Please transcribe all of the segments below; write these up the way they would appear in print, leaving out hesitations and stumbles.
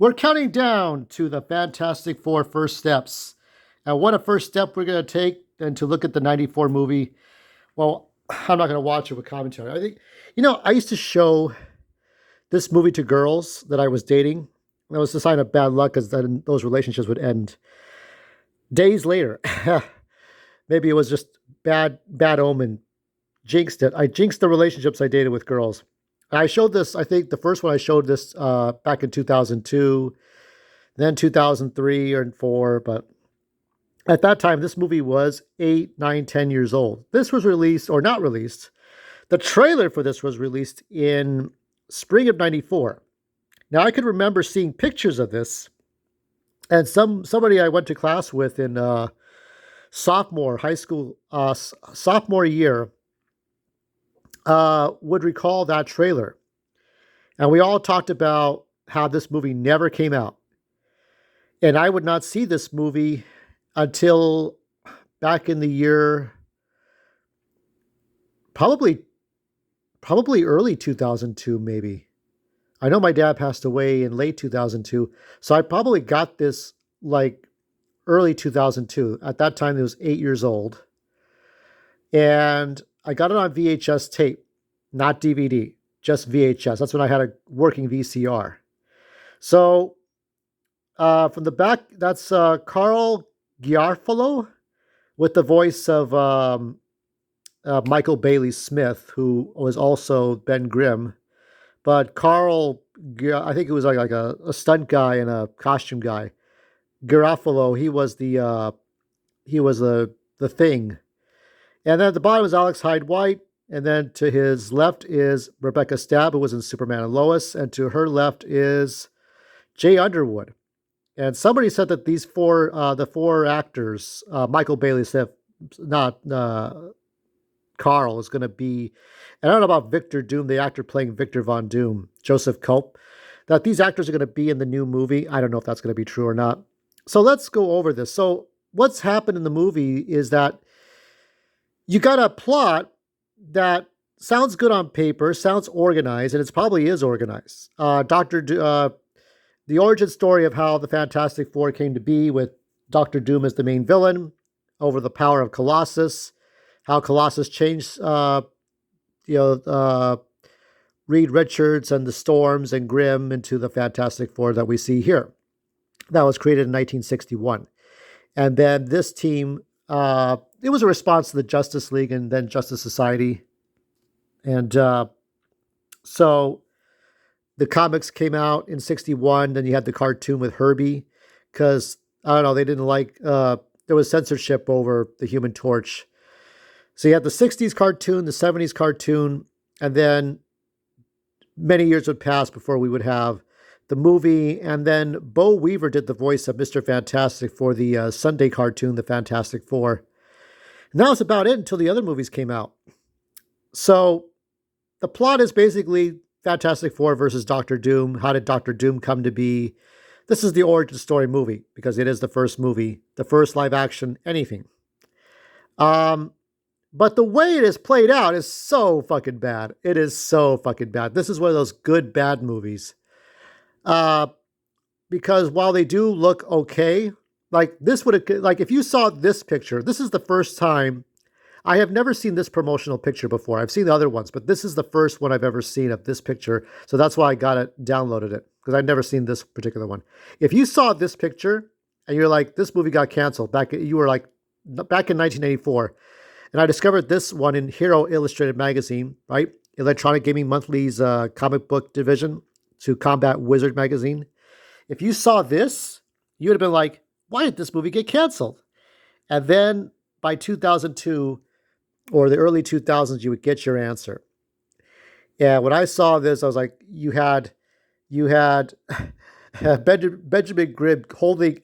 We're counting down to the Fantastic Four first steps. And what a first step we're going to take and to look at the 94 movie. Well, I'm not going to watch it with commentary. I think, I used to show this movie to girls that I was dating. That was a sign of bad luck because then those relationships would end days later. Maybe it was just bad omen. Jinxed it. I jinxed the relationships I dated with girls. I showed this, I think the first one I showed this back in 2002, then 2003 or 4. But at that time, this movie was 8, 9, 10 years old. This was released, or not released. The trailer for this was released in spring of 94. Now, I could remember seeing pictures of this, and somebody I went to class with in high school, sophomore year, would recall that trailer. And we all talked about how this movie never came out. And I would not see this movie until back in the year, probably early 2002, maybe. I know my dad passed away in late 2002. So I probably got this like early 2002. At that time, it was 8 years old. And I got it on VHS tape, not DVD, just VHS. That's when I had a working VCR. So from the back, that's Carl Giarfalo with the voice of Michael Bailey Smith, who was also Ben Grimm. But Carl, I think it was like a stunt guy and a costume guy. Garofalo, he was the Thing. And then at the bottom is Alex Hyde White. And then to his left is Rebecca Stabb, who was in Superman and Lois. And to her left is Jay Underwood. And somebody said that the four actors, Michael Bailey Smith, not Carl, is going to be, and I don't know about Victor Doom, the actor playing Victor Von Doom, Joseph Culp, that these actors are going to be in the new movie. I don't know if that's going to be true or not. So let's go over this. So what's happened in the movie is that you got a plot that sounds good on paper, sounds organized, and it probably is organized. The origin story of how the Fantastic Four came to be, with Doctor Doom as the main villain, over the power of Colossus, how Colossus changed, Reed Richards and the Storms and Grimm into the Fantastic Four that we see here. That was created in 1961. And then this team, it was a response to the Justice League and then Justice Society. And so the comics came out in 61. Then you had the cartoon with Herbie because, I don't know, they didn't like, there was censorship over the Human Torch. So you had the 60s cartoon, the 70s cartoon, and then many years would pass before we would have the movie. And then Bo Weaver did the voice of Mr. Fantastic for the Sunday cartoon, The Fantastic Four. And that was about it until the other movies came out. So the plot is basically Fantastic Four versus Doctor Doom. How did Doctor Doom come to be? This is the origin story movie because it is the first movie, the first live action anything. But the way it is played out is so fucking bad. It is so fucking bad. This is one of those good, bad movies. Because while they do look okay, like this would have, like if you saw this picture, this is the first time. I have never seen this promotional picture before. I've seen the other ones, but this is the first one I've ever seen of this picture. So that's why I got it, downloaded it, because I've never seen this particular one. If you saw this picture and you're like, this movie got canceled back in 1984, and I discovered this one in Hero Illustrated Magazine, right? Electronic Gaming Monthly's comic book division to combat Wizard Magazine. If you saw this, you would have been like, why did this movie get canceled? And then by 2002 or the early 2000s, you would get your answer. And when I saw this, I was like, you had Benjamin Grimm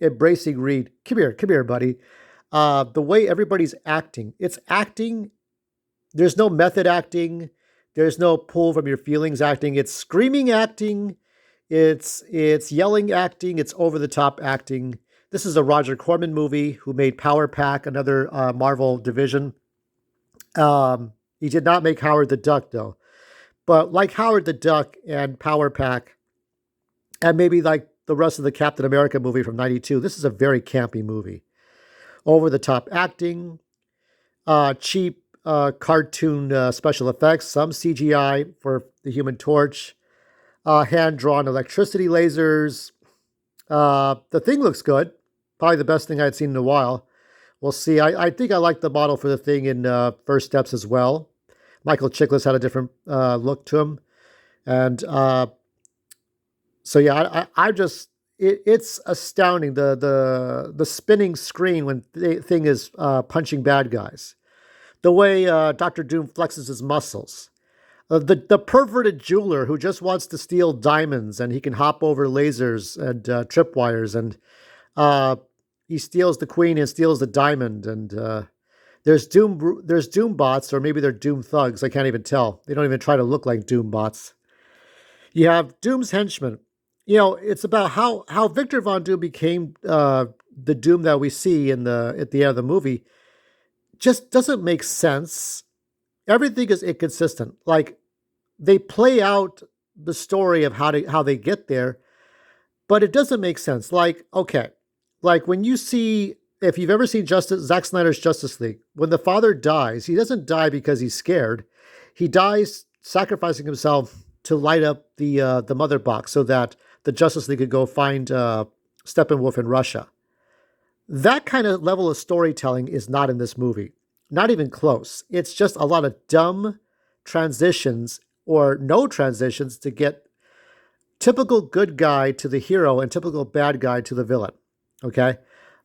embracing Reed. Come here, buddy. The way everybody's acting, it's acting. There's no method acting. There's no pull from your feelings acting. It's screaming acting. It's yelling acting. It's over the top acting. This is a Roger Corman movie who made Power Pack, another Marvel division. He did not make Howard the Duck though, but like Howard the Duck and Power Pack, and maybe like the rest of the Captain America movie from '92, this is a very campy movie. Over the top acting, cheap cartoon special effects, some CGI for the Human Torch, hand drawn electricity lasers. The Thing looks good. Probably the best thing I'd seen in a while. We'll see. I think I like the model for the Thing in First Steps as well. Michael Chiklis had a different look to him. And so, yeah, I just, it's astounding. The spinning screen when the Thing is punching bad guys. The way Doctor Doom flexes his muscles. The perverted jeweler who just wants to steal diamonds and he can hop over lasers and tripwires and he steals the queen and steals the diamond and there's Doom bots or maybe they're Doom thugs. I can't even tell. They don't even try to look like Doom bots. You have Doom's henchmen. It's about how Victor Von Doom became the Doom that we see at the end of the movie. Just doesn't make sense. Everything is inconsistent. Like they play out the story of how they get there, but it doesn't make sense. Like, okay, like when you see, if you've ever seen Zack Snyder's Justice League, when the father dies, he doesn't die because he's scared. He dies sacrificing himself to light up the mother box so that the Justice League could go find Steppenwolf in Russia. That kind of level of storytelling is not in this movie. Not even close. It's just a lot of dumb transitions or no transitions to get typical good guy to the hero and typical bad guy to the villain. Okay?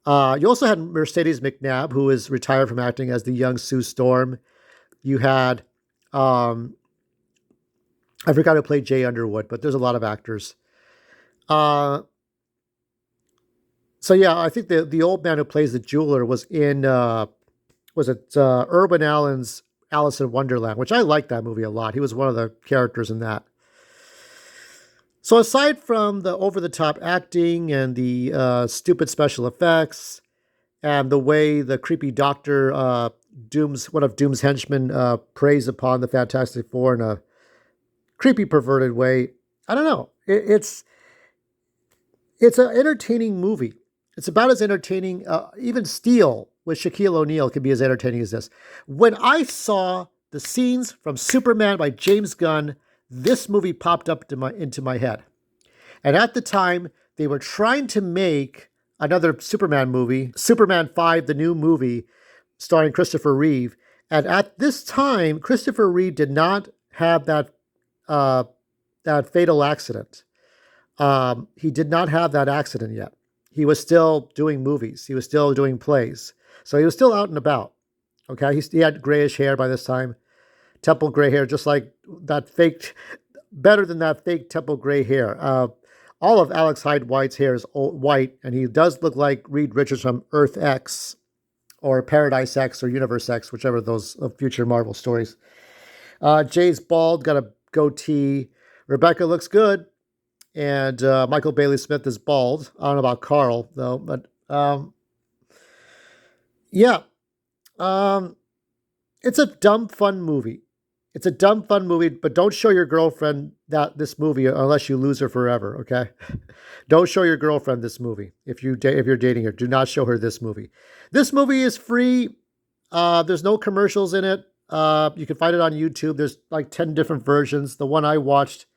You also had Mercedes McNabb, who is retired from acting as the young Sue Storm. You had, I forgot who played Jay Underwood, but there's a lot of actors. So yeah, I think the old man who plays the jeweler was in Irwin Allen's Alice in Wonderland, which I like that movie a lot. He was one of the characters in that. So aside from the over-the-top acting and the stupid special effects and the way the creepy doctor, one of Doom's henchmen, preys upon the Fantastic Four in a creepy, perverted way, I don't know. It's an entertaining movie. It's about as entertaining. Even Steel with Shaquille O'Neal can be as entertaining as this. When I saw the scenes from Superman by James Gunn, this movie popped up into my head. And at the time, they were trying to make another Superman movie, Superman 5, the new movie, starring Christopher Reeve. And at this time, Christopher Reeve did not have that fatal accident. He did not have that accident yet. He was still doing movies. He was still doing plays. So he was still out and about. Okay, he had grayish hair by this time. Temple gray hair, just like that fake, better than that fake Temple gray hair. All of Alex Hyde White's hair is white, and he does look like Reed Richards from Earth X or Paradise X or Universe X, whichever of those future Marvel stories. Jay's bald, got a goatee. Rebecca looks good. And Michael Bailey Smith is bald. I don't know about Carl, though. But, yeah. It's a dumb, fun movie. It's a dumb, fun movie, but don't show your girlfriend this movie unless you lose her forever, okay? Don't show your girlfriend this movie. If you're dating her, do not show her this movie. This movie is free. There's no commercials in it. You can find it on YouTube. There's like 10 different versions. The one I watched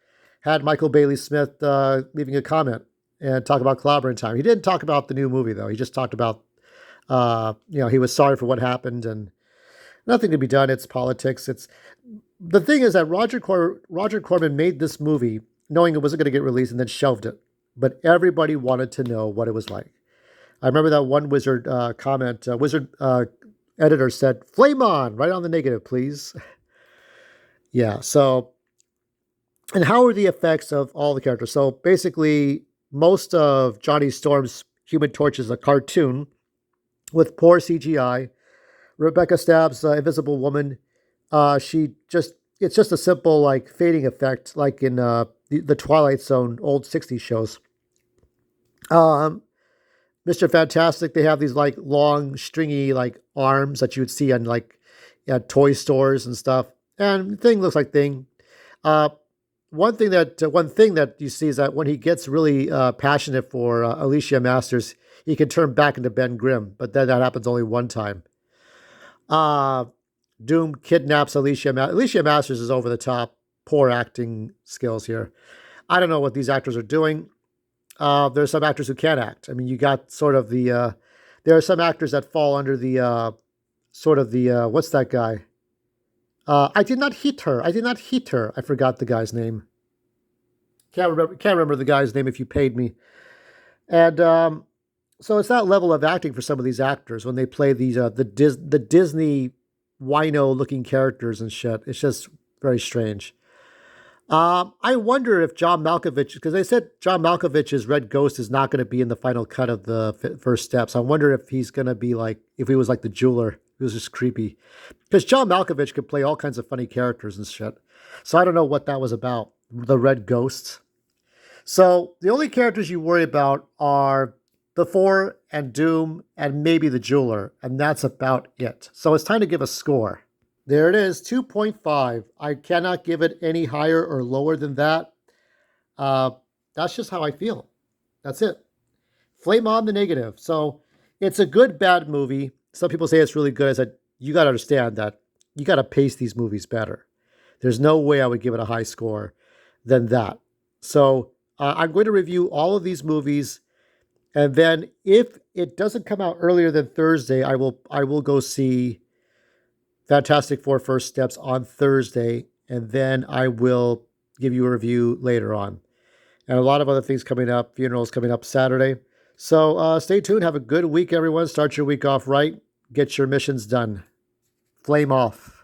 had Michael Bailey Smith leaving a comment and talk about Clobbering Time. He didn't talk about the new movie, though. He just talked about, he was sorry for what happened and nothing to be done. It's politics. The thing is that Roger Corman made this movie knowing it wasn't going to get released and then shelved it. But everybody wanted to know what it was like. I remember that one Wizard comment, Wizard editor said, "Flame on, right on the negative, please." Yeah, so... And how are the effects of all the characters? So basically, most of Johnny Storm's Human Torch is a cartoon with poor CGI. Rebecca Stab's Invisible Woman, it's just a simple like fading effect, like in the Twilight Zone old 60s shows. Mr. Fantastic, they have these like long, stringy like arms that you would see on like at toy stores and stuff. And Thing looks like Thing. one thing that you see is that when he gets really passionate for Alicia Masters, he can turn back into Ben Grimm, but then that happens only one time. Doom kidnaps Alicia. Alicia Masters is over the top. Poor acting skills here. I don't know what these actors are doing. There's some actors who can't act. I mean, you got sort of the. There are some actors that fall under the sort of the what's that guy? I did not hit her. I did not hit her. I forgot the guy's name. Can't remember the guy's name if you paid me. And so it's that level of acting for some of these actors when they play these the Disney wino looking characters and shit. It's just very strange. I wonder if John Malkovich, because they said John Malkovich's Red Ghost is not going to be in the final cut of the first steps. I wonder if he's going to be like, if he was like the jeweler, he was just creepy. Because John Malkovich could play all kinds of funny characters and shit. So I don't know what that was about, the Red Ghosts. So the only characters you worry about are the Four and Doom and maybe the jeweler, and that's about it. So it's time to give a score. There it is, 2.5. I cannot give it any higher or lower than that. That's just how I feel. That's it. Flame on the negative. So it's a good, bad movie. Some people say it's really good. I said, you got to understand that you got to pace these movies better. There's no way I would give it a high score than that. So I'm going to review all of these movies. And then if it doesn't come out earlier than Thursday, I will go see Fantastic Four First Steps on Thursday, and then I will give you a review later on. And a lot of other things coming up, funerals coming up Saturday. So stay tuned. Have a good week, everyone. Start your week off right. Get your missions done. Flame off.